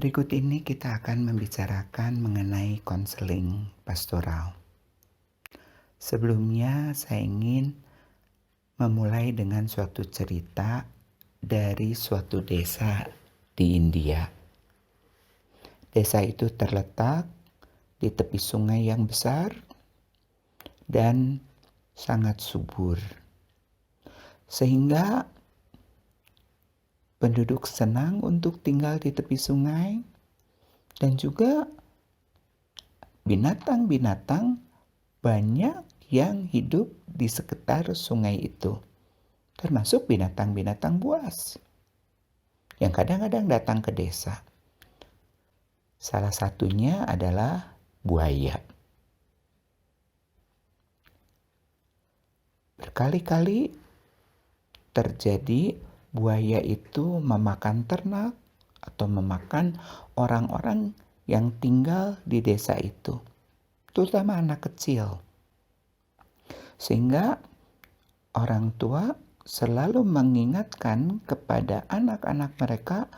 Berikut ini kita akan membicarakan mengenai konseling pastoral. Sebelumnya saya ingin memulai dengan suatu cerita dari suatu desa di India. Desa itu terletak di tepi sungai yang besar dan sangat subur, sehingga penduduk senang untuk tinggal di tepi sungai, dan juga binatang-binatang banyak yang hidup di sekitar sungai itu, termasuk binatang-binatang buas yang kadang-kadang datang ke desa. Salah satunya adalah buaya. Berkali-kali terjadi buaya itu memakan ternak atau memakan orang-orang yang tinggal di desa itu, terutama anak kecil. Sehingga orang tua selalu mengingatkan kepada anak-anak mereka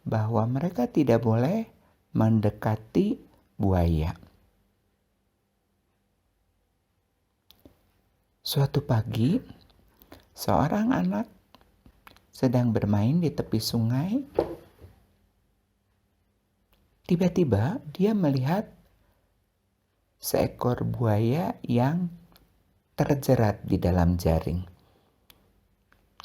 bahwa mereka tidak boleh mendekati buaya. Suatu pagi, seorang anak sedang bermain di tepi sungai. Tiba-tiba dia melihat seekor buaya yang terjerat di dalam jaring.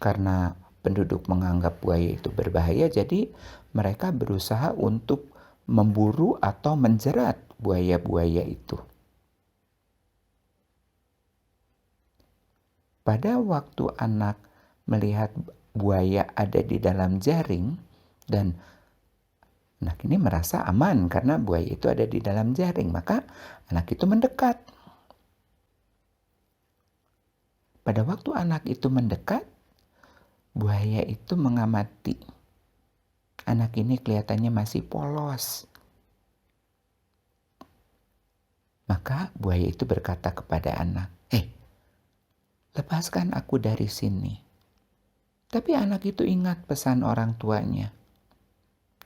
Karena penduduk menganggap buaya itu berbahaya, jadi mereka berusaha untuk memburu atau menjerat buaya-buaya itu. Pada waktu anak melihat buaya ada di dalam jaring, dan anak ini merasa aman karena buaya itu ada di dalam jaring, maka anak itu mendekat. Pada waktu anak itu mendekat, buaya itu mengamati. Anak ini kelihatannya masih polos. Maka buaya itu berkata kepada anak, lepaskan aku dari sini. Tapi anak itu ingat pesan orang tuanya.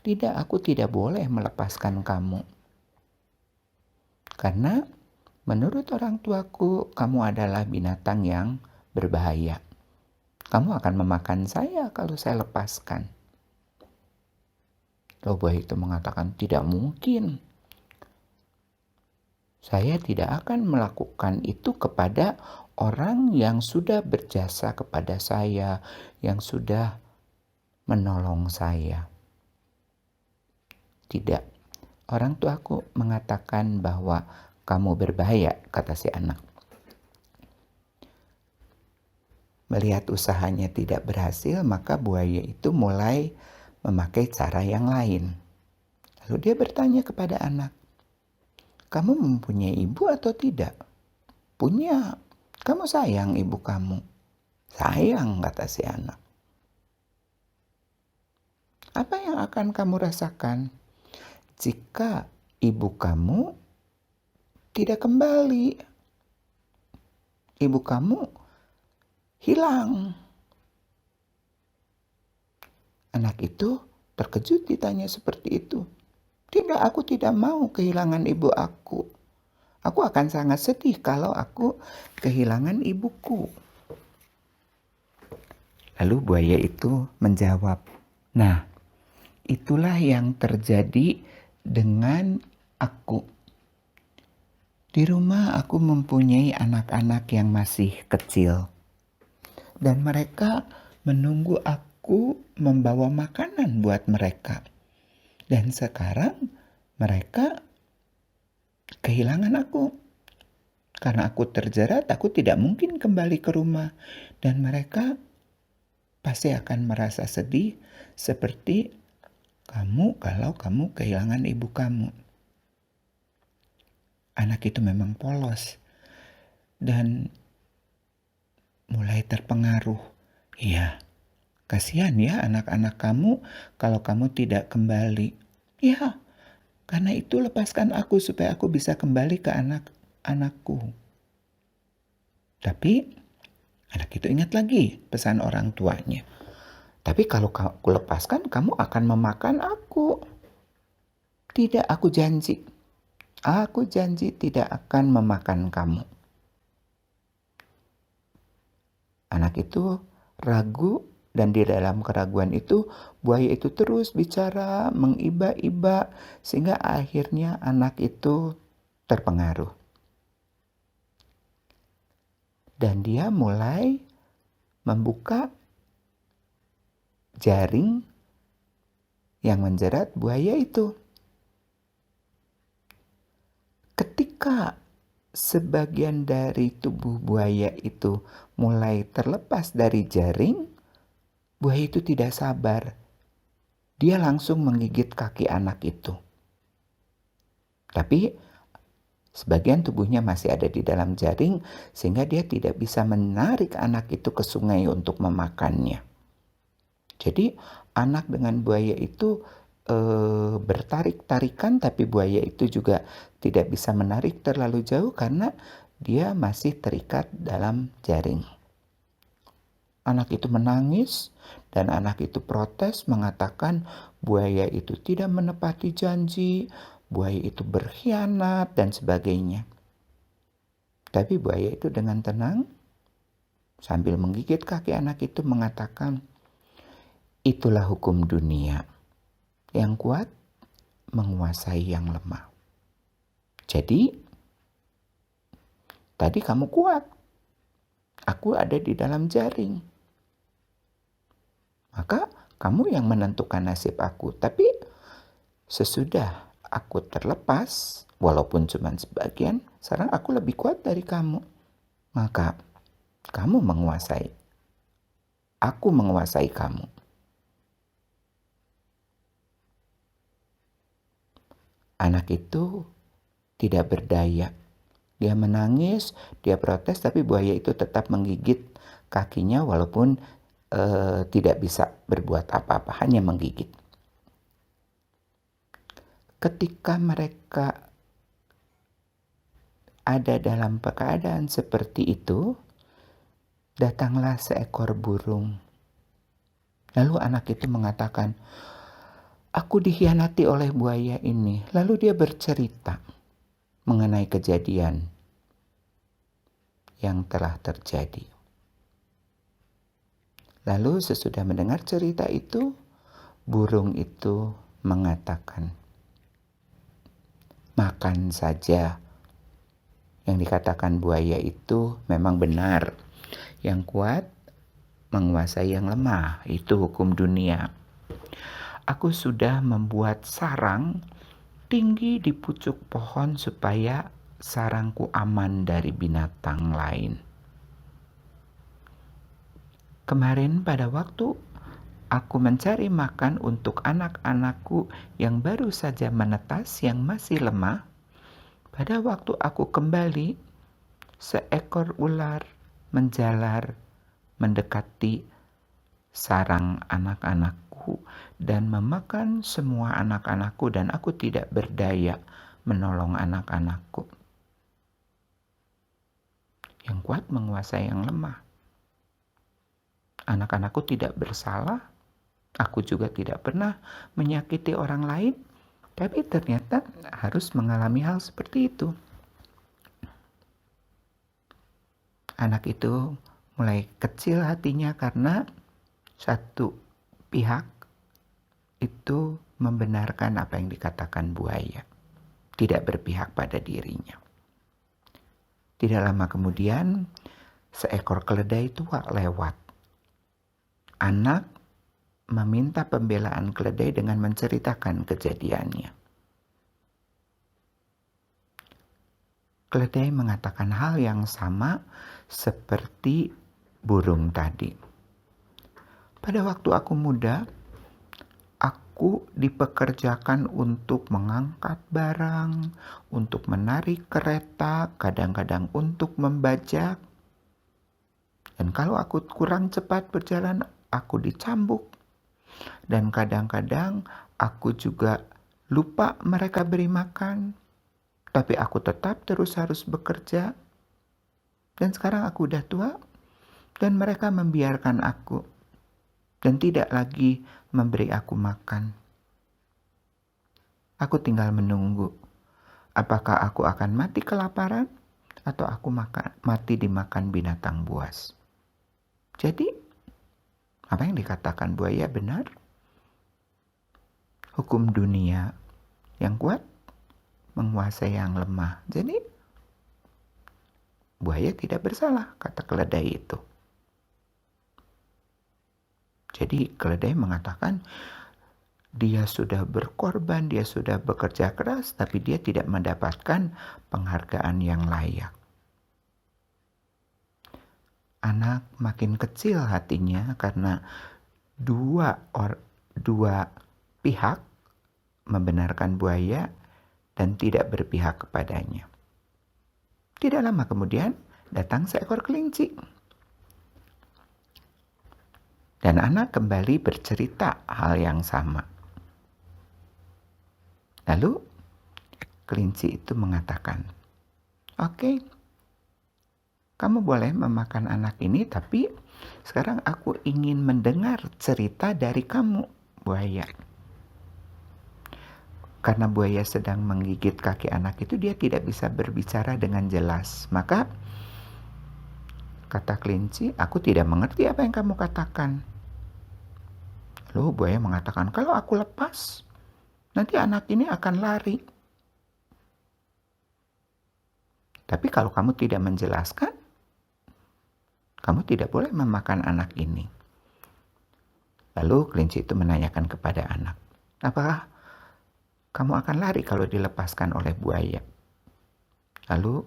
Tidak, aku tidak boleh melepaskan kamu. Karena menurut orang tuaku, kamu adalah binatang yang berbahaya. Kamu akan memakan saya kalau saya lepaskan. Lalu buaya itu mengatakan, tidak mungkin. Saya tidak akan melakukan itu kepada orang yang sudah berjasa kepada saya, yang sudah menolong saya. Tidak. Orang tuaku mengatakan bahwa kamu berbahaya, kata si anak. Melihat usahanya tidak berhasil, maka buaya itu mulai memakai cara yang lain. Lalu dia bertanya kepada anak, kamu mempunyai ibu atau tidak? Punya. Kamu sayang ibu kamu? Sayang, kata si anak. Apa yang akan kamu rasakan jika ibu kamu tidak kembali? Ibu kamu hilang. Anak itu terkejut ditanya seperti itu. Tidak, aku tidak mau kehilangan ibu aku. Aku akan sangat sedih kalau aku kehilangan ibuku. Lalu buaya itu menjawab, nah, itulah yang terjadi dengan aku. Di rumah aku mempunyai anak-anak yang masih kecil. Dan mereka menunggu aku membawa makanan buat mereka. Dan sekarang mereka kehilangan aku. Karena aku terjerat, aku tidak mungkin kembali ke rumah. Dan mereka pasti akan merasa sedih seperti kamu kalau kamu kehilangan ibu kamu. Anak itu memang polos dan mulai terpengaruh. Iya, kasihan ya anak-anak kamu kalau kamu tidak kembali. Ya, karena itu lepaskan aku supaya aku bisa kembali ke anak-anakku. Tapi anak itu ingat lagi pesan orang tuanya. Tapi kalau aku lepaskan, kamu akan memakan aku. Tidak, aku janji tidak akan memakan kamu. Anak itu ragu, dan di dalam keraguan itu buaya itu terus bicara, mengiba-iba, sehingga akhirnya anak itu terpengaruh. Dan dia mulai membuka jaring yang menjerat buaya itu. Ketika sebagian dari tubuh buaya itu mulai terlepas dari jaring, buaya itu tidak sabar. Dia langsung menggigit kaki anak itu. Tapi sebagian tubuhnya masih ada di dalam jaring, sehingga dia tidak bisa menarik anak itu ke sungai untuk memakannya. Jadi anak dengan buaya itu bertarik-tarikan, tapi buaya itu juga tidak bisa menarik terlalu jauh karena dia masih terikat dalam jaring. Anak itu menangis dan anak itu protes, mengatakan buaya itu tidak menepati janji, buaya itu berkhianat dan sebagainya. Tapi buaya itu dengan tenang sambil menggigit kaki anak itu mengatakan, itulah hukum dunia. Yang kuat menguasai yang lemah. Jadi, tadi kamu kuat. Aku ada di dalam jaring. Maka kamu yang menentukan nasib aku. Tapi sesudah aku terlepas, walaupun cuma sebagian, sekarang aku lebih kuat dari kamu. Maka kamu menguasai. Aku menguasai kamu. Anak itu tidak berdaya. Dia menangis, dia protes, tapi buaya itu tetap menggigit kakinya walaupun tidak bisa berbuat apa-apa, hanya menggigit. Ketika mereka ada dalam keadaan seperti itu, datanglah seekor burung. Lalu anak itu mengatakan, aku dikhianati oleh buaya ini. Lalu dia bercerita mengenai kejadian yang telah terjadi. Lalu sesudah mendengar cerita itu, burung itu mengatakan, makan saja. Yang dikatakan buaya itu memang benar. Yang kuat menguasai yang lemah. Itu hukum dunia. Aku sudah membuat sarang tinggi di pucuk pohon supaya sarangku aman dari binatang lain. Kemarin pada waktu aku mencari makan untuk anak-anakku yang baru saja menetas, yang masih lemah, pada waktu aku kembali, seekor ular menjalar mendekati sarang anak-anakku dan memakan semua anak-anakku, dan aku tidak berdaya menolong anak-anakku. Yang kuat menguasai yang lemah. Anak-anakku tidak bersalah, aku juga tidak pernah menyakiti orang lain, tapi ternyata harus mengalami hal seperti itu. Anak itu mulai kecil hatinya karena satu pihak itu membenarkan apa yang dikatakan buaya, tidak berpihak pada dirinya. Tidak lama kemudian, seekor keledai tua lewat. Anak meminta pembelaan keledai dengan menceritakan kejadiannya. Keledai mengatakan hal yang sama seperti burung tadi. Pada waktu aku muda, aku dipekerjakan untuk mengangkat barang, untuk menarik kereta, kadang-kadang untuk membajak. Dan kalau aku kurang cepat berjalan, aku dicambuk. Dan kadang-kadang aku juga lupa mereka beri makan. Tapi aku tetap terus harus bekerja. Dan sekarang aku udah tua. Dan mereka membiarkan aku. Dan tidak lagi memberi aku makan. Aku tinggal menunggu. Apakah aku akan mati kelaparan atau aku mati dimakan binatang buas? Jadi, apa yang dikatakan buaya benar? Hukum dunia yang kuat menguasai yang lemah. Jadi, buaya tidak bersalah, kata keledai itu. Jadi, keledai mengatakan, dia sudah berkorban, dia sudah bekerja keras, tapi dia tidak mendapatkan penghargaan yang layak. Anak makin kecil hatinya karena dua pihak membenarkan buaya dan tidak berpihak kepadanya. Tidak lama kemudian datang seekor kelinci. Dan anak kembali bercerita hal yang sama. Lalu kelinci itu mengatakan, "Oke, kamu boleh memakan anak ini, tapi sekarang aku ingin mendengar cerita dari kamu, buaya." Karena buaya sedang menggigit kaki anak itu, dia tidak bisa berbicara dengan jelas. Maka kata kelinci, "Aku tidak mengerti apa yang kamu katakan." Lalu buaya mengatakan, "Kalau aku lepas, nanti anak ini akan lari. Tapi kalau kamu tidak menjelaskan, kamu tidak boleh memakan anak ini." Lalu kelinci itu menanyakan kepada anak, "Apakah kamu akan lari kalau dilepaskan oleh buaya?" Lalu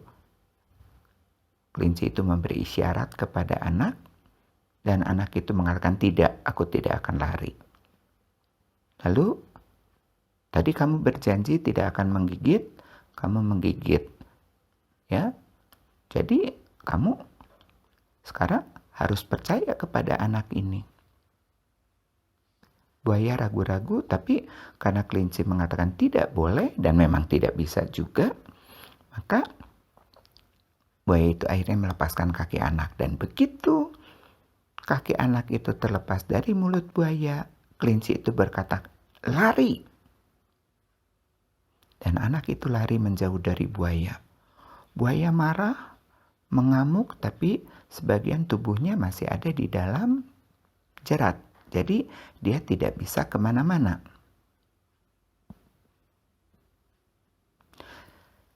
kelinci itu memberi isyarat kepada anak, dan anak itu mengatakan, "Tidak, aku tidak akan lari." Lalu, "Tadi kamu berjanji tidak akan menggigit, kamu menggigit. Ya, jadi kamu sekarang harus percaya kepada anak ini." Buaya ragu-ragu, tapi karena kelinci mengatakan tidak boleh dan memang tidak bisa juga, maka buaya itu akhirnya melepaskan kaki anak. Dan begitu kaki anak itu terlepas dari mulut buaya, kelinci itu berkata, "Lari!" Dan anak itu lari menjauh dari buaya. Buaya marah, mengamuk, tapi sebagian tubuhnya masih ada di dalam jerat. Jadi dia tidak bisa kemana-mana.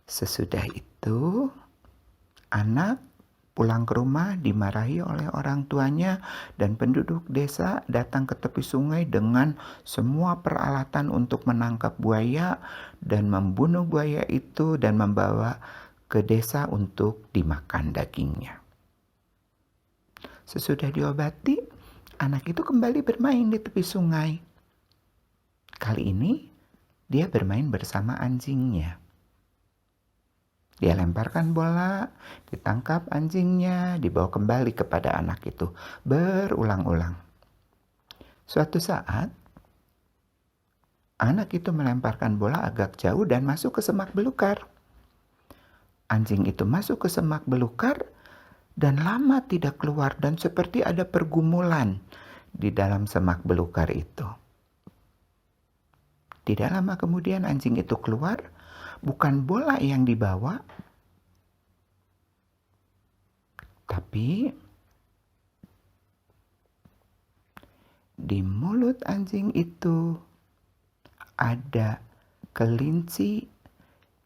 Sesudah itu, anak pulang ke rumah dimarahi oleh orang tuanya, dan penduduk desa datang ke tepi sungai dengan semua peralatan untuk menangkap buaya dan membunuh buaya itu dan membawa ke desa untuk dimakan dagingnya. Sesudah diobati, anak itu kembali bermain di tepi sungai. Kali ini dia bermain bersama anjingnya. Dia lemparkan bola, ditangkap anjingnya, dibawa kembali kepada anak itu berulang-ulang. Suatu saat, anak itu melemparkan bola agak jauh dan masuk ke semak belukar. Anjing itu masuk ke semak belukar dan lama tidak keluar, dan seperti ada pergumulan di dalam semak belukar itu. Tidak lama kemudian anjing itu keluar, bukan bola yang dibawa, tapi di mulut anjing itu ada kelinci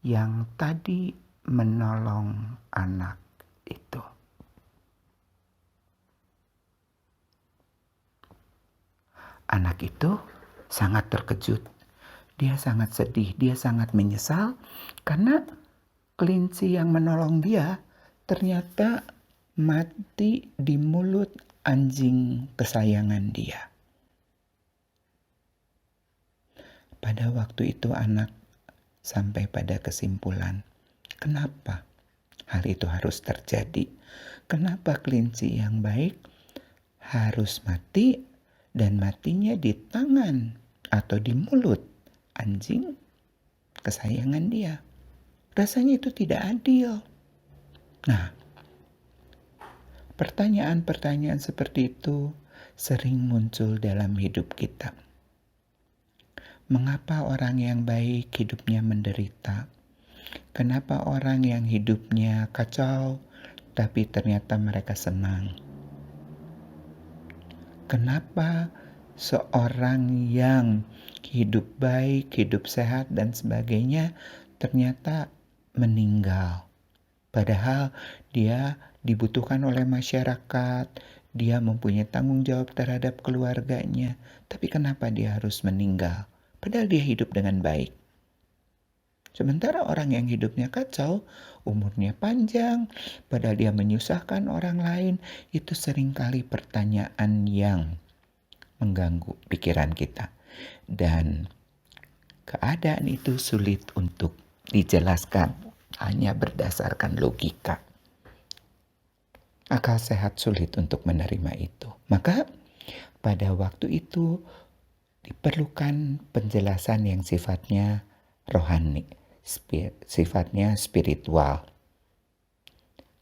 yang tadi menolong anak itu. Anak itu sangat terkejut. Dia sangat sedih, dia sangat menyesal karena kelinci yang menolong dia ternyata mati di mulut anjing kesayangan dia. Pada waktu itu anak sampai pada kesimpulan, kenapa hal itu harus terjadi? Kenapa kelinci yang baik harus mati, dan matinya di tangan atau di mulut anjing kesayangan dia? Rasanya itu tidak adil. Nah, pertanyaan-pertanyaan seperti itu sering muncul dalam hidup kita. Mengapa orang yang baik hidupnya menderita? Kenapa orang yang hidupnya kacau, tapi ternyata mereka senang? Kenapa seorang yang hidup baik, hidup sehat, dan sebagainya ternyata meninggal? Padahal dia dibutuhkan oleh masyarakat, dia mempunyai tanggung jawab terhadap keluarganya. Tapi kenapa dia harus meninggal? Padahal dia hidup dengan baik. Sementara orang yang hidupnya kacau, umurnya panjang, padahal dia menyusahkan orang lain, itu seringkali pertanyaan yang mengganggu pikiran kita. Dan keadaan itu sulit untuk dijelaskan hanya berdasarkan logika. Akal sehat sulit untuk menerima itu. Maka pada waktu itu diperlukan penjelasan yang sifatnya rohani, sifatnya spiritual.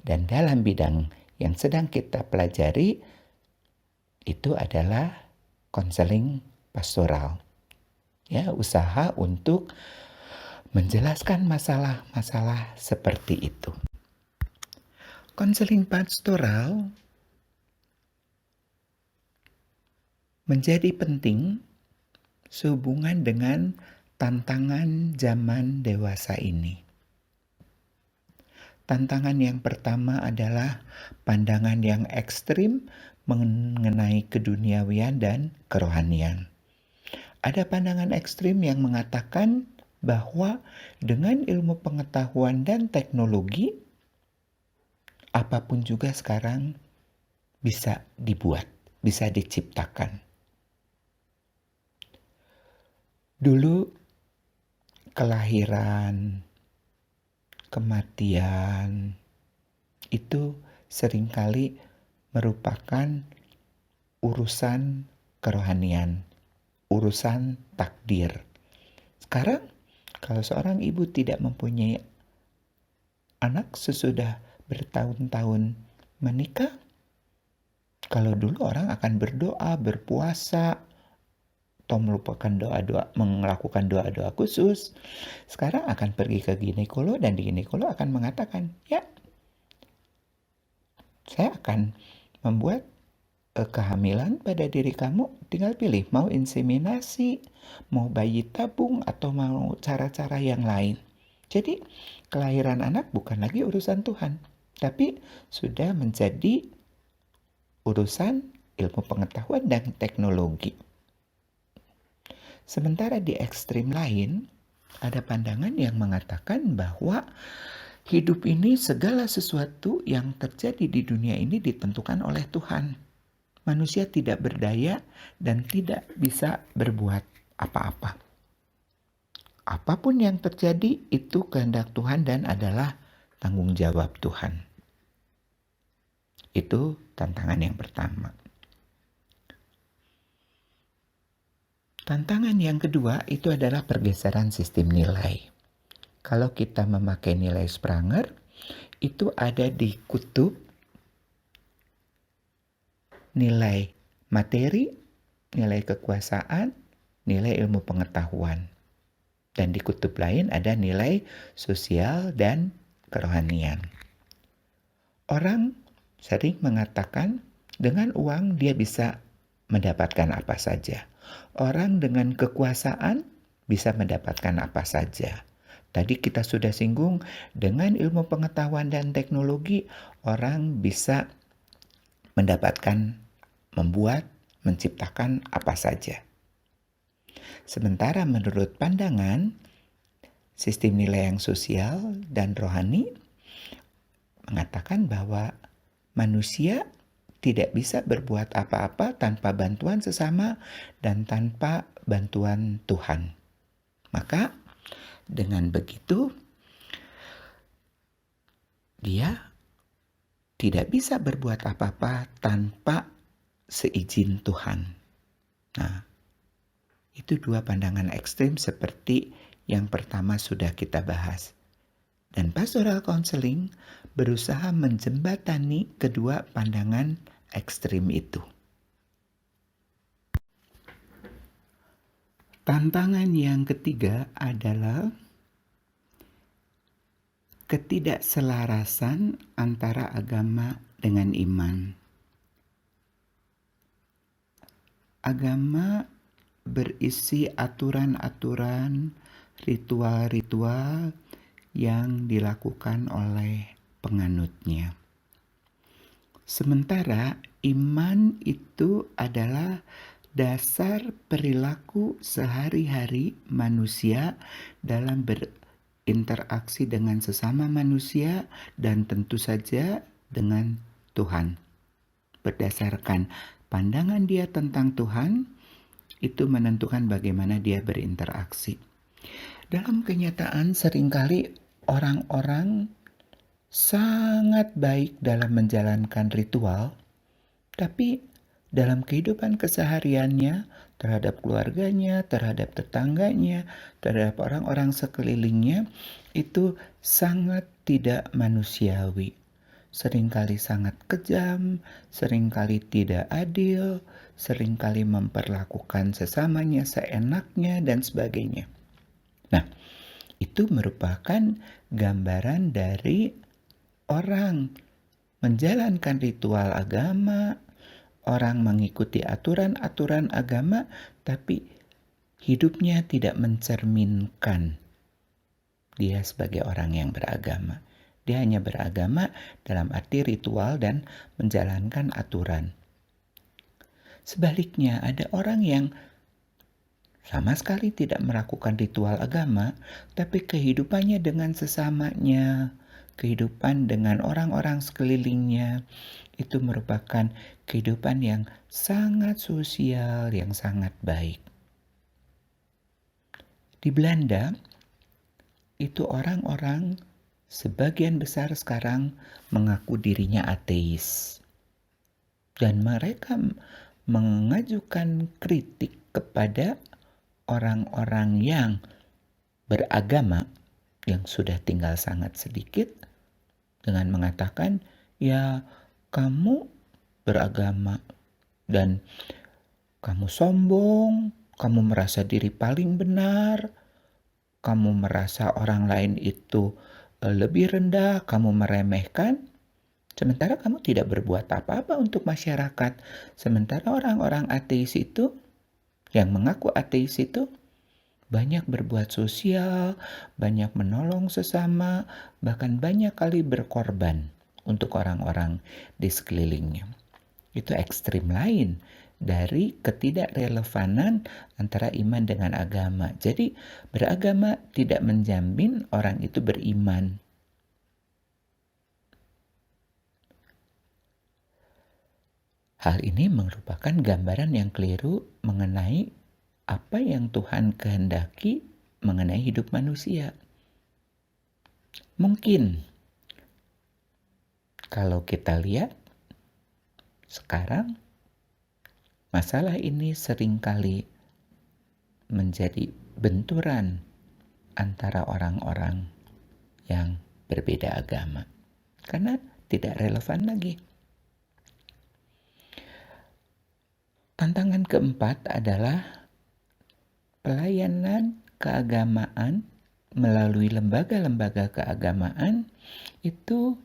Dan dalam bidang yang sedang kita pelajari itu adalah konseling pastoral. Ya, usaha untuk menjelaskan masalah-masalah seperti itu. Konseling pastoral menjadi penting sehubungan dengan tantangan zaman dewasa ini. Tantangan yang pertama adalah pandangan yang ekstrim mengenai keduniawian dan kerohanian. Ada pandangan ekstrim yang mengatakan bahwa dengan ilmu pengetahuan dan teknologi, apapun juga sekarang bisa dibuat, bisa diciptakan. Dulu kelahiran, kematian itu seringkali merupakan urusan kerohanian, urusan takdir. Sekarang kalau seorang ibu tidak mempunyai anak sesudah bertahun-tahun menikah, kalau dulu orang akan berdoa, berpuasa, atau melakukan doa-doa khusus, sekarang akan pergi ke ginekolog dan di ginekolog akan mengatakan, ya, saya akan membuat kehamilan pada diri kamu, tinggal pilih mau inseminasi, mau bayi tabung, atau mau cara-cara yang lain. Jadi kelahiran anak bukan lagi urusan Tuhan, tapi sudah menjadi urusan ilmu pengetahuan dan teknologi. Sementara di ekstrim lain, ada pandangan yang mengatakan bahwa hidup ini segala sesuatu yang terjadi di dunia ini ditentukan oleh Tuhan. Manusia tidak berdaya dan tidak bisa berbuat apa-apa. Apapun yang terjadi itu kehendak Tuhan dan adalah tanggung jawab Tuhan. Itu tantangan yang pertama. Tantangan yang kedua itu adalah pergeseran sistem nilai. Kalau kita memakai nilai Spranger, itu ada di kutub nilai materi, nilai kekuasaan, nilai ilmu pengetahuan. Dan di kutub lain ada nilai sosial dan kerohanian. Orang sering mengatakan dengan uang dia bisa mendapatkan apa saja. Orang dengan kekuasaan bisa mendapatkan apa saja. Tadi kita sudah singgung, dengan ilmu pengetahuan dan teknologi, orang bisa mendapatkan, membuat, menciptakan apa saja. Sementara menurut pandangan, sistem nilai yang sosial dan rohani mengatakan bahwa manusia tidak bisa berbuat apa-apa tanpa bantuan sesama dan tanpa bantuan Tuhan. Maka dengan begitu dia tidak bisa berbuat apa-apa tanpa seizin Tuhan. Nah, itu dua pandangan ekstrim seperti yang pertama sudah kita bahas. Dan pastoral counseling berusaha menjembatani kedua pandangan ekstrim itu. Tantangan yang ketiga adalah ketidakselarasan antara agama dengan iman. Agama berisi aturan-aturan, ritual-ritual yang dilakukan oleh penganutnya. Sementara iman itu adalah dasar perilaku sehari-hari manusia dalam berinteraksi dengan sesama manusia dan tentu saja dengan Tuhan. Berdasarkan pandangan dia tentang Tuhan, itu menentukan bagaimana dia berinteraksi. Dalam kenyataan seringkali orang-orang sangat baik dalam menjalankan ritual, tapi dalam kehidupan kesehariannya, terhadap keluarganya, terhadap tetangganya, terhadap orang-orang sekelilingnya, itu sangat tidak manusiawi. Seringkali sangat kejam, seringkali tidak adil, seringkali memperlakukan sesamanya seenaknya, dan sebagainya. Nah, itu merupakan gambaran dari orang menjalankan ritual agama, orang mengikuti aturan-aturan agama, tapi hidupnya tidak mencerminkan dia sebagai orang yang beragama. Dia hanya beragama dalam arti ritual dan menjalankan aturan. Sebaliknya, ada orang yang sama sekali tidak melakukan ritual agama, tapi kehidupannya dengan sesamanya, kehidupan dengan orang-orang sekelilingnya, itu merupakan kehidupan yang sangat sosial, yang sangat baik. Di Belanda, itu orang-orang sebagian besar sekarang mengaku dirinya ateis. Dan mereka mengajukan kritik kepada orang-orang yang beragama yang sudah tinggal sangat sedikit dengan mengatakan, ya kamu beragama dan kamu sombong, kamu merasa diri paling benar, kamu merasa orang lain itu lebih rendah, kamu meremehkan, sementara kamu tidak berbuat apa-apa untuk masyarakat. Sementara orang-orang ateis itu, yang mengaku ateis itu, banyak berbuat sosial, banyak menolong sesama, bahkan banyak kali berkorban untuk orang-orang di sekelilingnya. Itu ekstrim lain dari ketidakrelevanan antara iman dengan agama. Jadi beragama tidak menjamin orang itu beriman. Hal ini merupakan gambaran yang keliru mengenai apa yang Tuhan kehendaki mengenai hidup manusia. Mungkin kalau kita lihat sekarang, masalah ini seringkali menjadi benturan antara orang-orang yang berbeda agama karena tidak relevan lagi. Tantangan keempat adalah pelayanan keagamaan melalui lembaga-lembaga keagamaan itu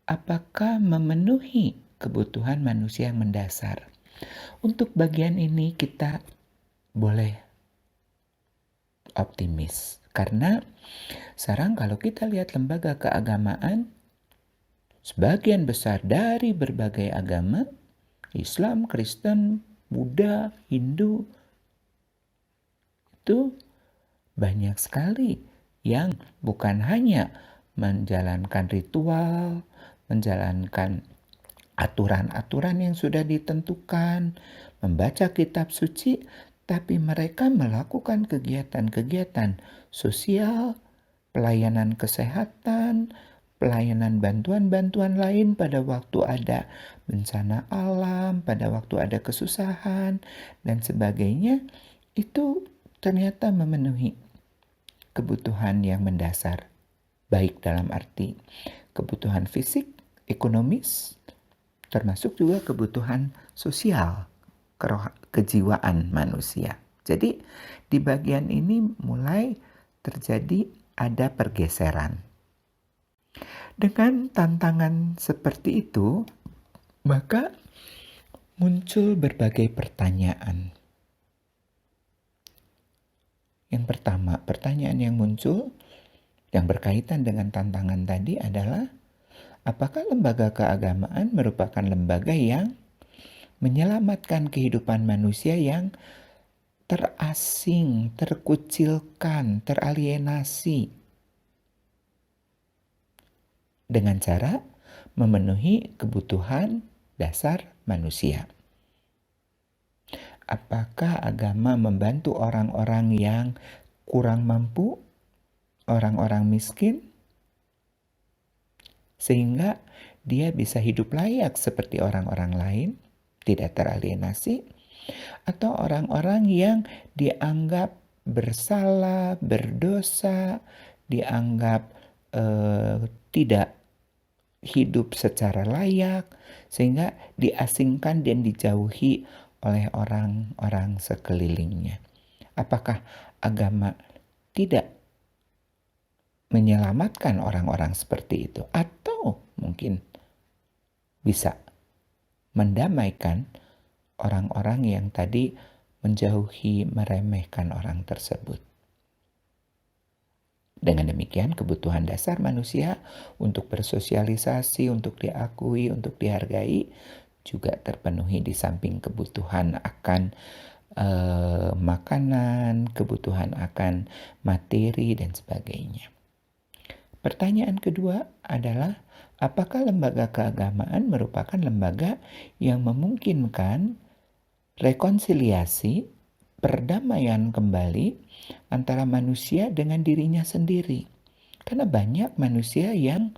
apakah memenuhi kebutuhan manusia yang mendasar. Untuk bagian ini kita boleh optimis karena sekarang kalau kita lihat lembaga keagamaan, sebagian besar dari berbagai agama, Islam, Kristen, Buddha, Hindu, itu banyak sekali yang bukan hanya menjalankan ritual, menjalankan aturan-aturan yang sudah ditentukan, membaca kitab suci, tapi mereka melakukan kegiatan-kegiatan sosial, pelayanan kesehatan, pelayanan bantuan-bantuan lain pada waktu ada bencana alam, pada waktu ada kesusahan, dan sebagainya, itu ternyata memenuhi kebutuhan yang mendasar, baik dalam arti kebutuhan fisik, ekonomis, termasuk juga kebutuhan sosial, kejiwaan manusia. Jadi di bagian ini mulai terjadi ada pergeseran. Dengan tantangan seperti itu, maka muncul berbagai pertanyaan. Yang pertama, pertanyaan yang muncul yang berkaitan dengan tantangan tadi adalah, apakah lembaga keagamaan merupakan lembaga yang menyelamatkan kehidupan manusia yang terasing, terkucilkan, teralienasi dengan cara memenuhi kebutuhan dasar manusia? Apakah agama membantu orang-orang yang kurang mampu, orang-orang miskin, sehingga dia bisa hidup layak seperti orang-orang lain, tidak teralienasi? Atau orang-orang yang dianggap bersalah, berdosa, dianggap tidak hidup secara layak, sehingga diasingkan dan dijauhi oleh orang-orang sekelilingnya? Apakah agama tidak menyelamatkan orang-orang seperti itu? Atau mungkin bisa mendamaikan orang-orang yang tadi menjauhi, meremehkan orang tersebut? Dengan demikian, kebutuhan dasar manusia untuk bersosialisasi, untuk diakui, untuk dihargai juga terpenuhi, di samping kebutuhan akan makanan, kebutuhan akan materi, dan sebagainya. Pertanyaan kedua adalah, apakah lembaga keagamaan merupakan lembaga yang memungkinkan rekonsiliasi, perdamaian kembali antara manusia dengan dirinya sendiri? Karena banyak manusia yang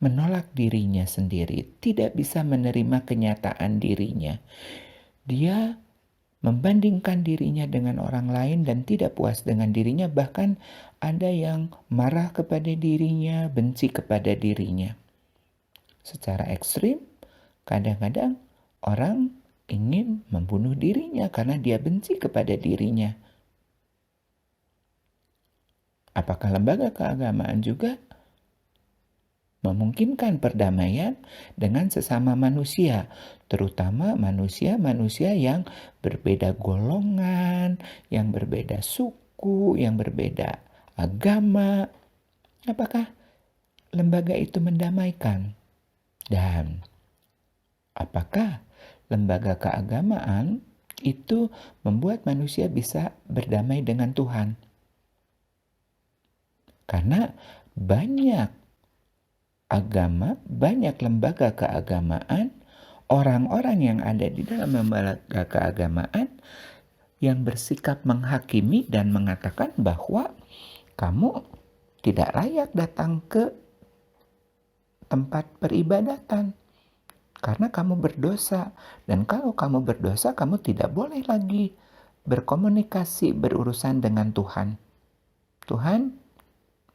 menolak dirinya sendiri, tidak bisa menerima kenyataan dirinya. Dia membandingkan dirinya dengan orang lain dan tidak puas dengan dirinya, bahkan ada yang marah kepada dirinya, benci kepada dirinya. Secara ekstrim, kadang-kadang orang ingin membunuh dirinya karena dia benci kepada dirinya. Apakah lembaga keagamaan juga memungkinkan perdamaian dengan sesama manusia, terutama manusia-manusia yang berbeda golongan, yang berbeda suku, yang berbeda agama? Apakah lembaga itu mendamaikan? Dan apakah lembaga keagamaan itu membuat manusia bisa berdamai dengan Tuhan? Karena banyak agama, banyak lembaga keagamaan, orang-orang yang ada di dalam lembaga keagamaan yang bersikap menghakimi dan mengatakan bahwa kamu tidak layak datang ke tempat peribadatan karena kamu berdosa, dan kalau kamu berdosa, kamu tidak boleh lagi berkomunikasi, berurusan dengan Tuhan. Tuhan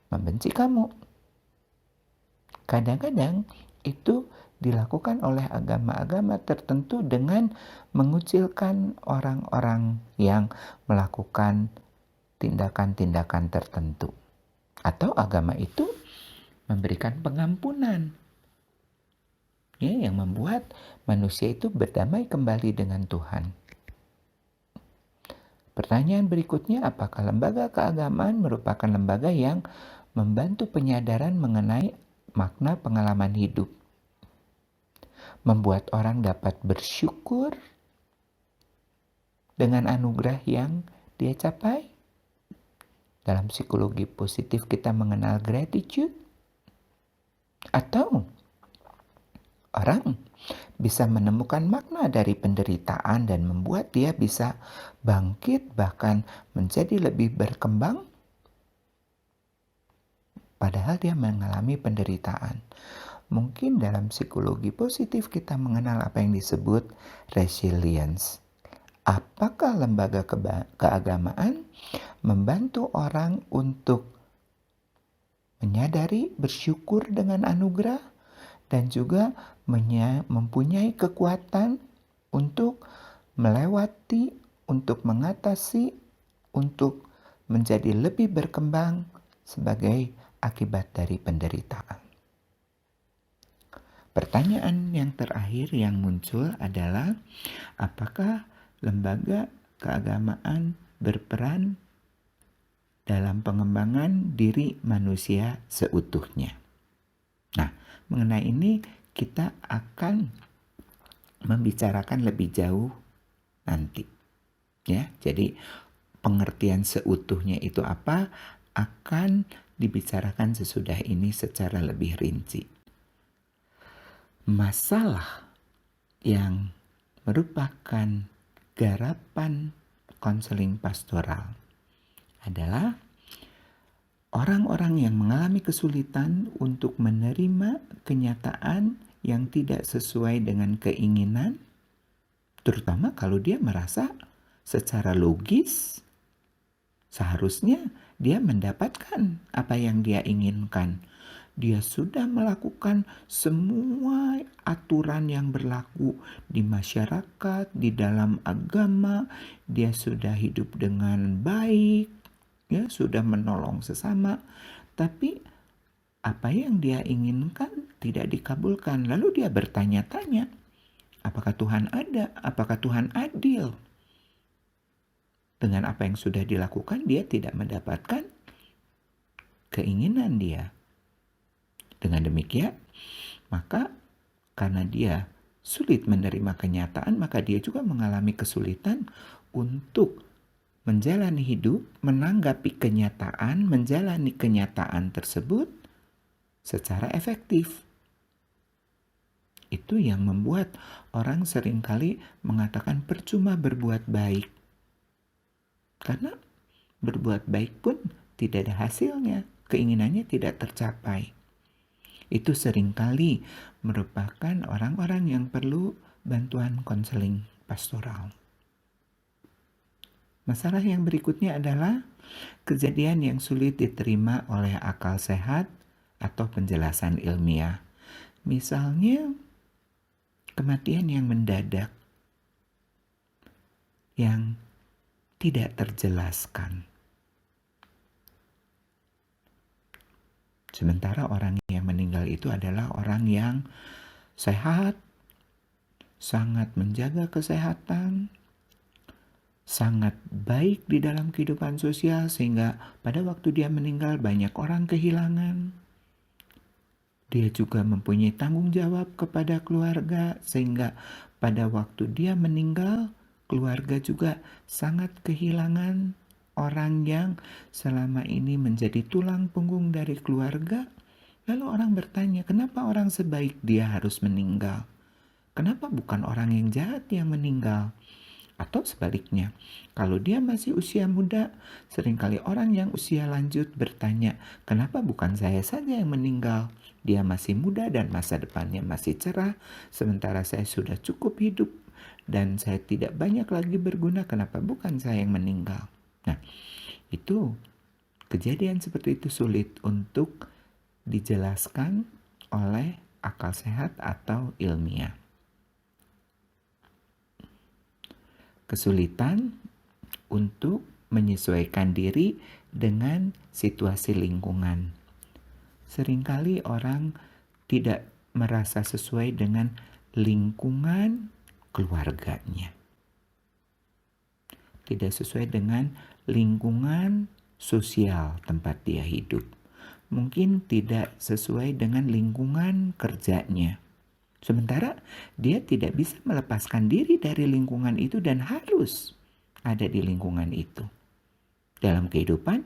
membenci kamu. Kadang-kadang itu dilakukan oleh agama-agama tertentu dengan mengucilkan orang-orang yang melakukan tindakan-tindakan tertentu. Atau agama itu memberikan pengampunan, yang membuat manusia itu berdamai kembali dengan Tuhan. Pertanyaan berikutnya, apakah lembaga keagamaan merupakan lembaga yang membantu penyadaran mengenai makna pengalaman hidup, membuat orang dapat bersyukur dengan anugerah yang dia capai? Dalam psikologi positif kita mengenal gratitude. Atau orang bisa menemukan makna dari penderitaan dan membuat dia bisa bangkit, bahkan menjadi lebih berkembang, padahal dia mengalami penderitaan. Mungkin dalam psikologi positif kita mengenal apa yang disebut resilience. Apakah lembaga keagamaan membantu orang untuk menyadari, bersyukur dengan anugerah, dan juga mempunyai kekuatan untuk melewati untuk mengatasi, untuk menjadi lebih berkembang sebagai akibat dari penderitaan. Pertanyaan yang terakhir yang muncul adalah, apakah lembaga keagamaan berperan dalam pengembangan diri manusia seutuhnya? Nah, mengenai ini kita akan membicarakan lebih jauh nanti. Ya, jadi pengertian seutuhnya itu apa akan dibicarakan sesudah ini secara lebih rinci. Masalah yang merupakan garapan konseling pastoral adalah orang-orang yang mengalami kesulitan untuk menerima kenyataan yang tidak sesuai dengan keinginan, terutama kalau dia merasa secara logis seharusnya dia mendapatkan apa yang dia inginkan. Dia sudah melakukan semua aturan yang berlaku di masyarakat, di dalam agama. Dia sudah hidup dengan baik, ya, sudah menolong sesama. Tapi apa yang dia inginkan tidak dikabulkan. Lalu dia bertanya-tanya, apakah Tuhan ada? Apakah Tuhan adil? Dengan apa yang sudah dilakukan, dia tidak mendapatkan keinginan dia. Dengan demikian, maka karena dia sulit menerima kenyataan, maka dia juga mengalami kesulitan untuk menjalani hidup, menanggapi kenyataan, menjalani kenyataan tersebut secara efektif. Itu yang membuat orang seringkali mengatakan percuma berbuat baik. Karena berbuat baik pun tidak ada hasilnya, keinginannya tidak tercapai. Itu seringkali merupakan orang-orang yang perlu bantuan konseling pastoral. Masalah yang berikutnya adalah kejadian yang sulit diterima oleh akal sehat atau penjelasan ilmiah. Misalnya, kematian yang mendadak, yang tidak terjelaskan. Sementara orang yang meninggal itu adalah orang yang sehat, sangat menjaga kesehatan, sangat baik di dalam kehidupan sosial, sehingga pada waktu dia meninggal banyak orang kehilangan. Dia juga mempunyai tanggung jawab kepada keluarga, sehingga pada waktu dia meninggal, keluarga juga sangat kehilangan orang yang selama ini menjadi tulang punggung dari keluarga. Lalu orang bertanya, kenapa orang sebaik dia harus meninggal? Kenapa bukan orang yang jahat yang meninggal? Atau sebaliknya, kalau dia masih usia muda, seringkali orang yang usia lanjut bertanya, kenapa bukan saya saja yang meninggal? Dia masih muda dan masa depannya masih cerah, sementara saya sudah cukup hidup dan saya tidak banyak lagi berguna, kenapa bukan saya yang meninggal? Nah, itu kejadian seperti itu sulit untuk dijelaskan oleh akal sehat atau ilmiah. Kesulitan untuk menyesuaikan diri dengan situasi lingkungan. Seringkali orang tidak merasa sesuai dengan lingkungan keluarganya. Tidak sesuai dengan lingkungan sosial tempat dia hidup. Mungkin tidak sesuai dengan lingkungan kerjanya. Sementara dia tidak bisa melepaskan diri dari lingkungan itu dan harus ada di lingkungan itu. Dalam kehidupan,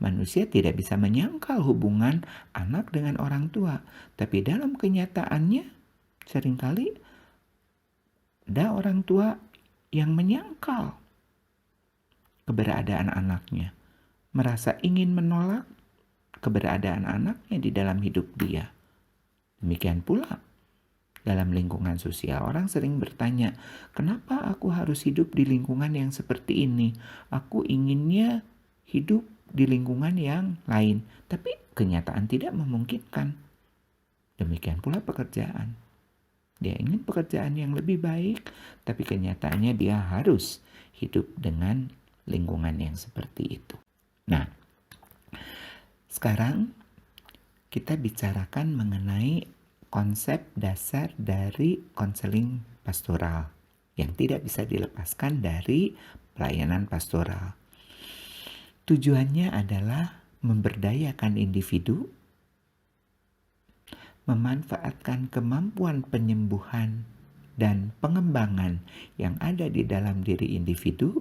manusia tidak bisa menyangkal hubungan anak dengan orang tua. Tapi dalam kenyataannya, seringkali ada orang tua yang menyangkal keberadaan anaknya, merasa ingin menolak keberadaan anaknya di dalam hidup dia. Demikian pula dalam lingkungan sosial, orang sering bertanya, kenapa aku harus hidup di lingkungan yang seperti ini? Aku inginnya hidup di lingkungan yang lain, tapi kenyataan tidak memungkinkan. Demikian pula pekerjaan. Dia ingin pekerjaan yang lebih baik, tapi kenyataannya dia harus hidup dengan lingkungan yang seperti itu. Nah, sekarang kita bicarakan mengenai konsep dasar dari konseling pastoral yang tidak bisa dilepaskan dari pelayanan pastoral. Tujuannya adalah memberdayakan individu, memanfaatkan kemampuan penyembuhan dan pengembangan yang ada di dalam diri individu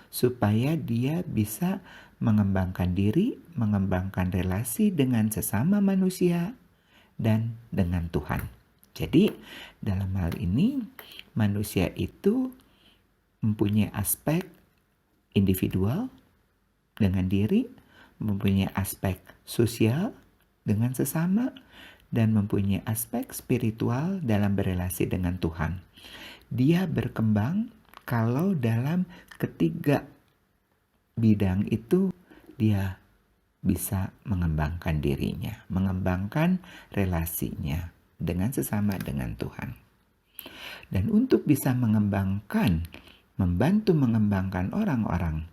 supaya dia bisa mengembangkan diri, mengembangkan relasi dengan sesama manusia dan dengan Tuhan. Jadi, dalam hal ini manusia itu mempunyai aspek individual dengan diri, mempunyai aspek sosial dengan sesama, dan mempunyai aspek spiritual dalam berelasi dengan Tuhan. Dia berkembang kalau dalam ketiga bidang itu dia bisa mengembangkan dirinya, mengembangkan relasinya dengan sesama dengan Tuhan. Dan untuk bisa membantu mengembangkan orang-orang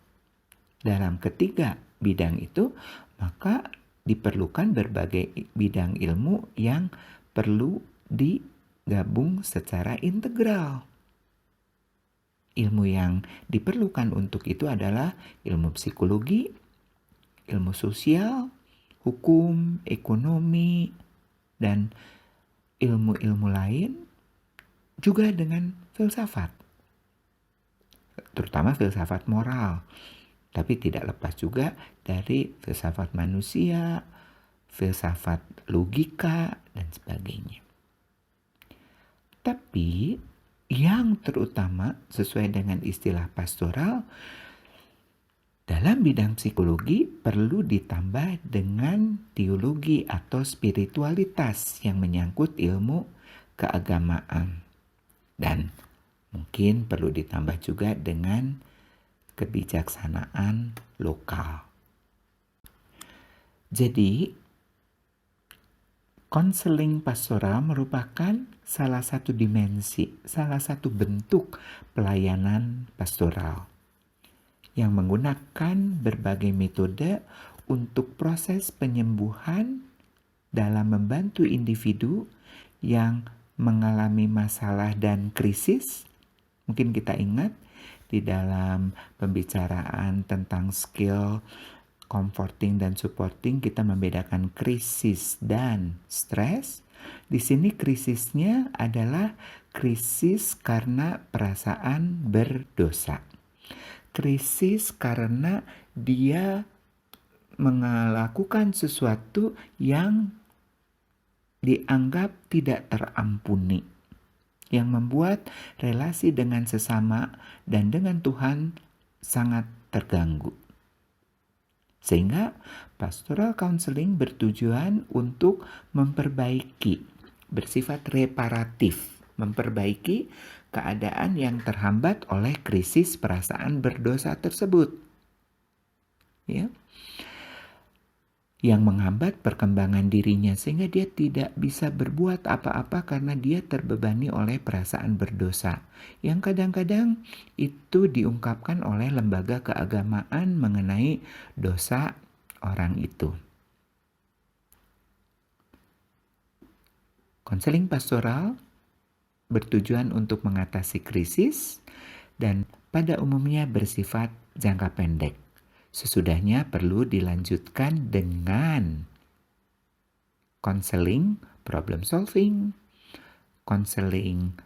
dalam ketiga bidang itu, maka diperlukan berbagai bidang ilmu yang perlu digabung secara integral. Ilmu yang diperlukan untuk itu adalah ilmu psikologi, ilmu sosial, hukum, ekonomi, dan ilmu-ilmu lain, juga dengan filsafat, terutama filsafat moral, tapi tidak lepas juga dari filsafat manusia, filsafat logika, dan sebagainya. Tapi yang terutama sesuai dengan istilah pastoral, dalam bidang psikologi perlu ditambah dengan teologi atau spiritualitas yang menyangkut ilmu keagamaan. Dan mungkin perlu ditambah juga dengan kebijaksanaan lokal. Jadi, konseling pastoral merupakan salah satu dimensi, salah satu bentuk pelayanan pastoral yang menggunakan berbagai metode untuk proses penyembuhan dalam membantu individu yang mengalami masalah dan krisis. Mungkin kita ingat di dalam pembicaraan tentang skill comforting dan supporting, kita membedakan krisis dan stres. Di sini krisisnya adalah krisis karena perasaan berdosa. Krisis karena dia melakukan sesuatu yang dianggap tidak terampuni, yang membuat relasi dengan sesama dan dengan Tuhan sangat terganggu. Sehingga pastoral counseling bertujuan untuk memperbaiki, bersifat reparatif, memperbaiki keadaan yang terhambat oleh krisis perasaan berdosa tersebut. Ya. Yang menghambat perkembangan dirinya sehingga dia tidak bisa berbuat apa-apa karena dia terbebani oleh perasaan berdosa. Yang kadang-kadang itu diungkapkan oleh lembaga keagamaan mengenai dosa orang itu. Konseling pastoral bertujuan untuk mengatasi krisis dan pada umumnya bersifat jangka pendek. Sesudahnya perlu dilanjutkan dengan konseling problem solving, konseling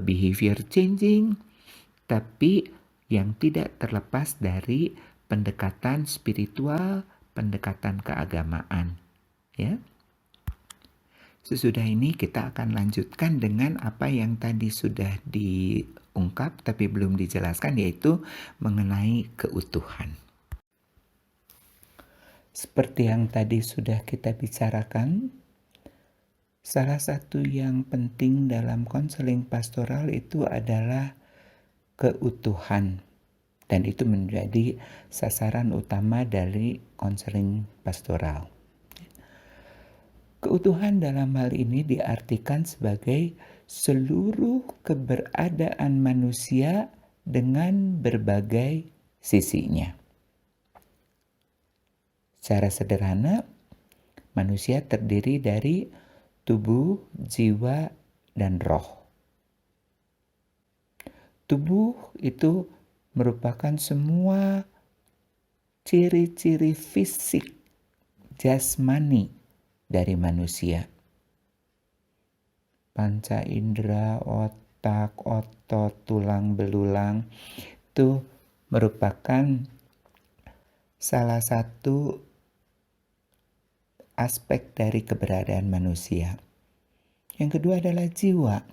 behavior changing, tapi yang tidak terlepas dari pendekatan spiritual, pendekatan keagamaan. Ya. Sesudah ini kita akan lanjutkan dengan apa yang tadi sudah diungkap tapi belum dijelaskan, yaitu mengenai keutuhan. Seperti yang tadi sudah kita bicarakan, salah satu yang penting dalam konseling pastoral itu adalah keutuhan. Dan itu menjadi sasaran utama dari konseling pastoral. Keutuhan dalam hal ini diartikan sebagai seluruh keberadaan manusia dengan berbagai sisinya. Secara sederhana, manusia terdiri dari tubuh, jiwa, dan roh. Tubuh itu merupakan semua ciri-ciri fisik jasmani dari manusia. Panca indera, otak, otot, tulang belulang itu merupakan salah satu aspek dari keberadaan manusia. Yang kedua adalah jiwa.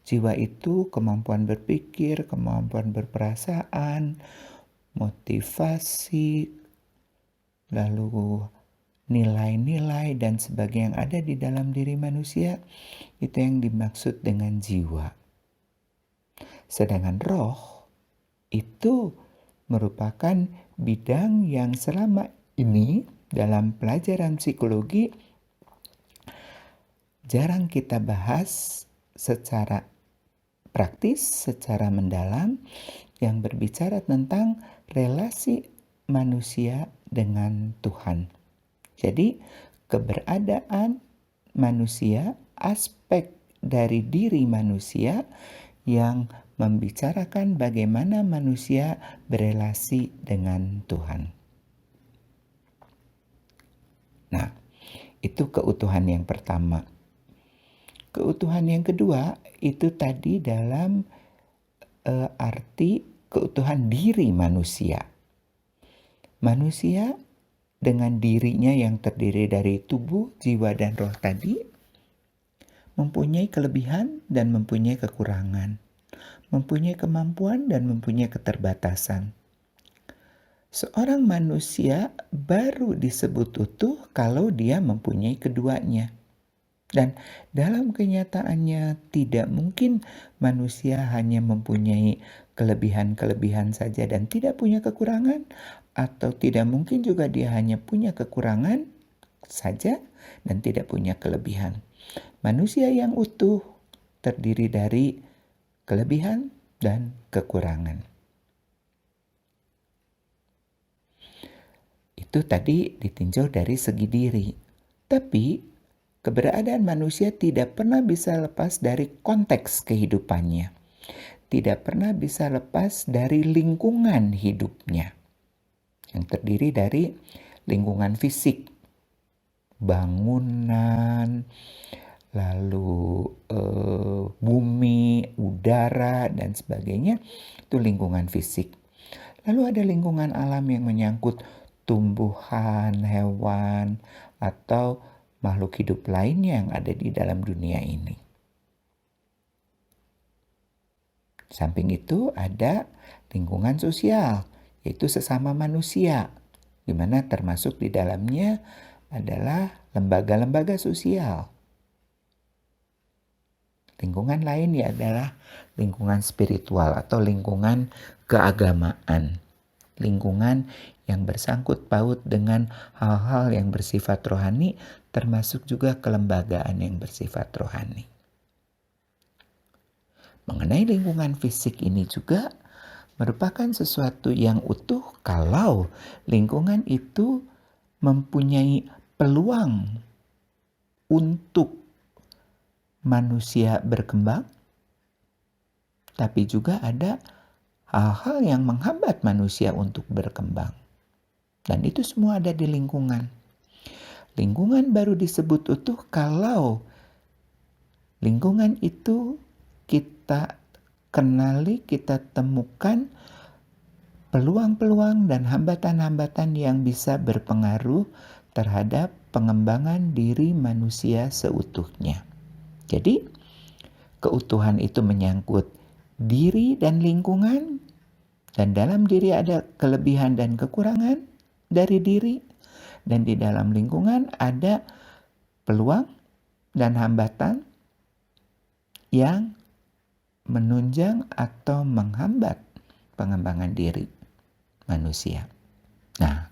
Jiwa itu kemampuan berpikir, kemampuan berperasaan, motivasi, lalu nilai-nilai dan sebagainya yang ada di dalam diri manusia, itu yang dimaksud dengan jiwa. Sedangkan roh itu merupakan bidang yang selama ini dalam pelajaran psikologi jarang kita bahas secara praktis, secara mendalam, yang berbicara tentang relasi manusia dengan Tuhan. Jadi, keberadaan manusia, aspek dari diri manusia yang membicarakan bagaimana manusia berelasi dengan Tuhan. Nah, itu keutuhan yang pertama. Keutuhan yang kedua itu tadi dalam arti keutuhan diri manusia. Manusia dengan dirinya yang terdiri dari tubuh, jiwa, dan roh tadi mempunyai kelebihan dan mempunyai kekurangan, mempunyai kemampuan dan mempunyai keterbatasan. Seorang manusia baru disebut utuh kalau dia mempunyai keduanya. Dan dalam kenyataannya tidak mungkin manusia hanya mempunyai kelebihan-kelebihan saja dan tidak punya kekurangan, atau tidak mungkin juga dia hanya punya kekurangan saja dan tidak punya kelebihan. Manusia yang utuh terdiri dari kelebihan dan kekurangan. Itu tadi ditinjau dari segi diri. Tapi keberadaan manusia tidak pernah bisa lepas dari konteks kehidupannya. Tidak pernah bisa lepas dari lingkungan hidupnya. Yang terdiri dari lingkungan fisik, bangunan, lalu bumi, udara, dan sebagainya. Itu lingkungan fisik. Lalu ada lingkungan alam yang menyangkut tumbuhan, hewan, atau makhluk hidup lainnya yang ada di dalam dunia ini. Samping itu ada lingkungan sosial, yaitu sesama manusia, di mana termasuk di dalamnya adalah lembaga-lembaga sosial. Lingkungan lain adalah lingkungan spiritual atau lingkungan keagamaan. Lingkungan yang bersangkut paut dengan hal-hal yang bersifat rohani, termasuk juga kelembagaan yang bersifat rohani. Mengenai lingkungan fisik ini juga merupakan sesuatu yang utuh kalau lingkungan itu mempunyai peluang untuk manusia berkembang, tapi juga ada hal-hal yang menghambat manusia untuk berkembang. Dan itu semua ada di lingkungan. Lingkungan baru disebut utuh kalau lingkungan itu kita kenali, kita temukan peluang-peluang dan hambatan-hambatan yang bisa berpengaruh terhadap pengembangan diri manusia seutuhnya. Jadi, keutuhan itu menyangkut diri dan lingkungan, dan dalam diri ada kelebihan dan kekurangan dari diri, dan di dalam lingkungan ada peluang dan hambatan yang menunjang atau menghambat pengembangan diri manusia. Nah,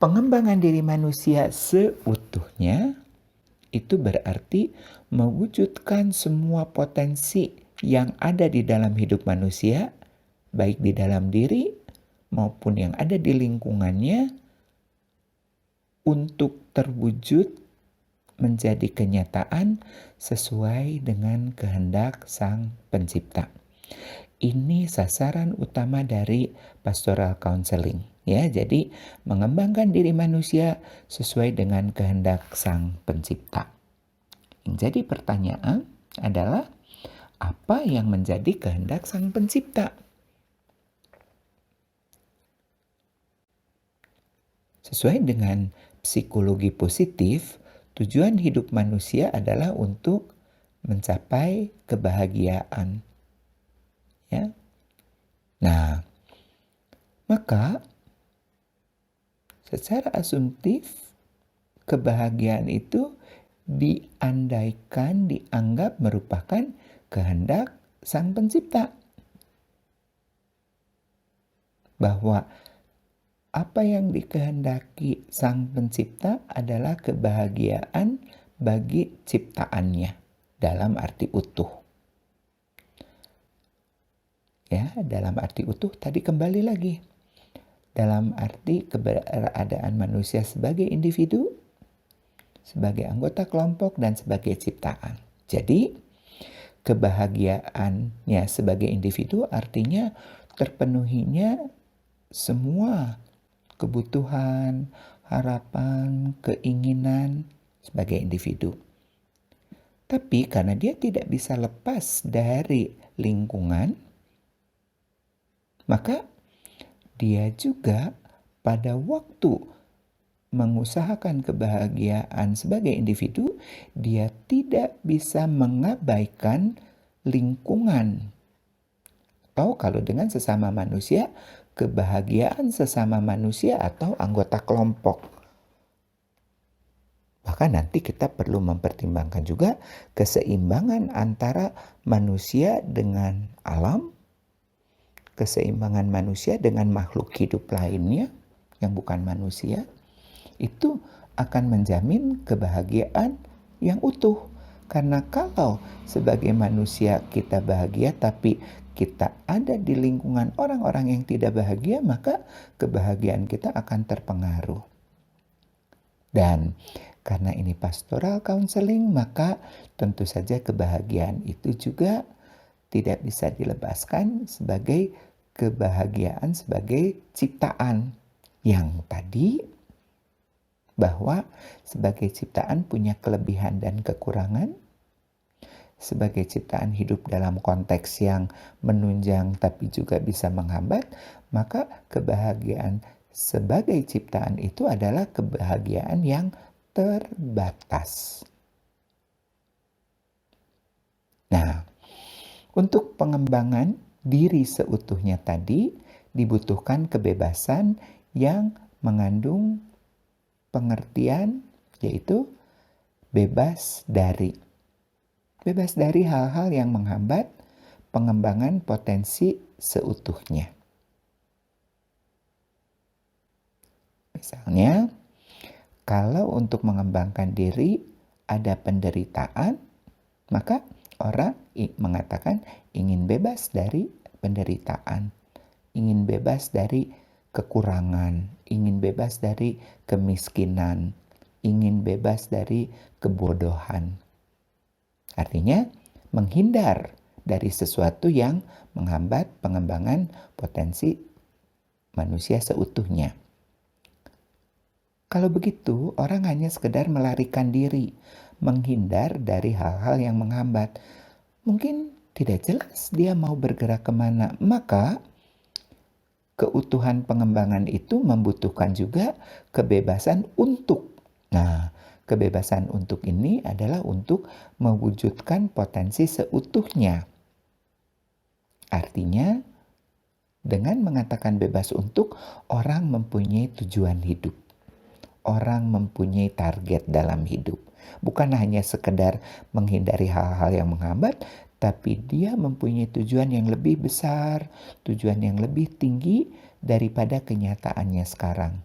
pengembangan diri manusia seutuhnya itu berarti mewujudkan semua potensi yang ada di dalam hidup manusia baik di dalam diri maupun yang ada di lingkungannya untuk terwujud menjadi kenyataan sesuai dengan kehendak Sang Pencipta. Ini sasaran utama dari pastoral counseling, ya. Jadi mengembangkan diri manusia sesuai dengan kehendak Sang Pencipta. Yang jadi pertanyaan adalah, apa yang menjadi kehendak Sang Pencipta? Sesuai dengan psikologi positif, tujuan hidup manusia adalah untuk mencapai kebahagiaan. Ya. Nah, maka secara asumtif kebahagiaan itu dianggap merupakan kehendak Sang Pencipta. Bahwa apa yang dikehendaki Sang Pencipta adalah kebahagiaan bagi ciptaannya dalam arti utuh. Ya, dalam arti utuh tadi kembali lagi. Dalam arti keberadaan manusia sebagai individu, sebagai anggota kelompok, dan sebagai ciptaan. Jadi, kebahagiaannya sebagai individu artinya terpenuhinya semua kebutuhan, harapan, keinginan sebagai individu. Tapi karena dia tidak bisa lepas dari lingkungan, maka dia juga pada waktu mengusahakan kebahagiaan sebagai individu, dia tidak bisa mengabaikan lingkungan. Atau kalau dengan sesama manusia, kebahagiaan sesama manusia atau anggota kelompok. Bahkan nanti kita perlu mempertimbangkan juga keseimbangan antara manusia dengan alam, keseimbangan manusia dengan makhluk hidup lainnya yang bukan manusia. Itu akan menjamin kebahagiaan yang utuh. Karena kalau sebagai manusia kita bahagia tapi kita ada di lingkungan orang-orang yang tidak bahagia, maka kebahagiaan kita akan terpengaruh. Dan karena ini pastoral counseling, maka tentu saja kebahagiaan itu juga tidak bisa dilepaskan sebagai kebahagiaan sebagai ciptaan. Yang tadi bahwa sebagai ciptaan punya kelebihan dan kekurangan, sebagai ciptaan hidup dalam konteks yang menunjang tapi juga bisa menghambat, maka kebahagiaan sebagai ciptaan itu adalah kebahagiaan yang terbatas. Nah, untuk pengembangan diri seutuhnya tadi dibutuhkan kebebasan yang mengandung pengertian, yaitu bebas dari hal-hal yang menghambat pengembangan potensi seutuhnya. Misalnya, kalau untuk mengembangkan diri ada penderitaan, maka orang mengatakan ingin bebas dari penderitaan, ingin bebas dari kekurangan, ingin bebas dari kemiskinan, ingin bebas dari kebodohan. Artinya, menghindar dari sesuatu yang menghambat pengembangan potensi manusia seutuhnya. Kalau begitu, orang hanya sekedar melarikan diri, menghindar dari hal-hal yang menghambat. Mungkin tidak jelas dia mau bergerak kemana. Maka, keutuhan pengembangan itu membutuhkan juga kebebasan untuk. Nah, kebebasan untuk ini adalah untuk mewujudkan potensi seutuhnya. Artinya, dengan mengatakan bebas untuk, orang mempunyai tujuan hidup. Orang mempunyai target dalam hidup. Bukan hanya sekedar menghindari hal-hal yang menghambat, tapi dia mempunyai tujuan yang lebih besar, tujuan yang lebih tinggi daripada kenyataannya sekarang.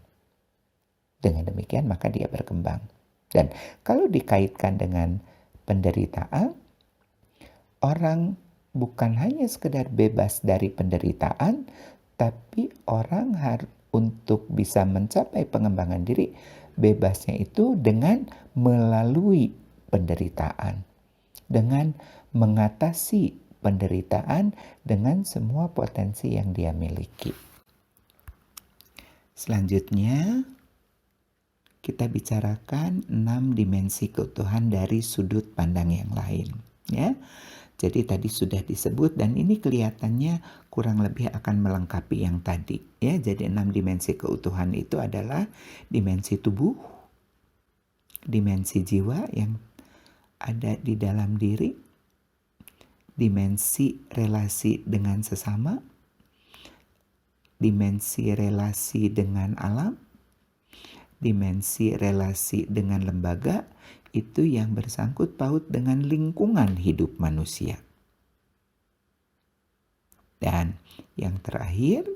Dengan demikian maka dia berkembang. Dan kalau dikaitkan dengan penderitaan, orang bukan hanya sekedar bebas dari penderitaan, tapi orang harus untuk bisa mencapai pengembangan diri, bebasnya itu dengan melalui penderitaan, dengan mengatasi penderitaan dengan semua potensi yang dia miliki. Selanjutnya, kita bicarakan 6 dimensi keutuhan dari sudut pandang yang lain, ya. Jadi tadi sudah disebut dan ini kelihatannya kurang lebih akan melengkapi yang tadi, ya. Jadi 6 dimensi keutuhan itu adalah dimensi tubuh, dimensi jiwa yang ada di dalam diri, dimensi relasi dengan sesama, dimensi relasi dengan alam, dimensi relasi dengan lembaga, itu yang bersangkut paut dengan lingkungan hidup manusia. Dan yang terakhir,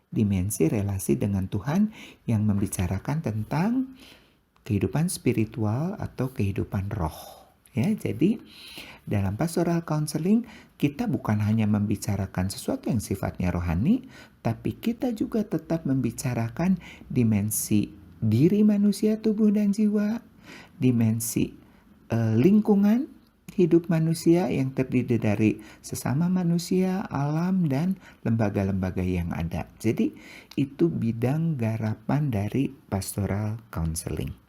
dimensi relasi dengan Tuhan yang membicarakan tentang kehidupan spiritual atau kehidupan roh. Ya, jadi dalam pastoral counseling kita bukan hanya membicarakan sesuatu yang sifatnya rohani, tapi kita juga tetap membicarakan dimensi diri manusia, tubuh dan jiwa, dimensi lingkungan hidup manusia yang terdiri dari sesama manusia, alam, dan lembaga-lembaga yang ada. Jadi itu bidang garapan dari pastoral counseling.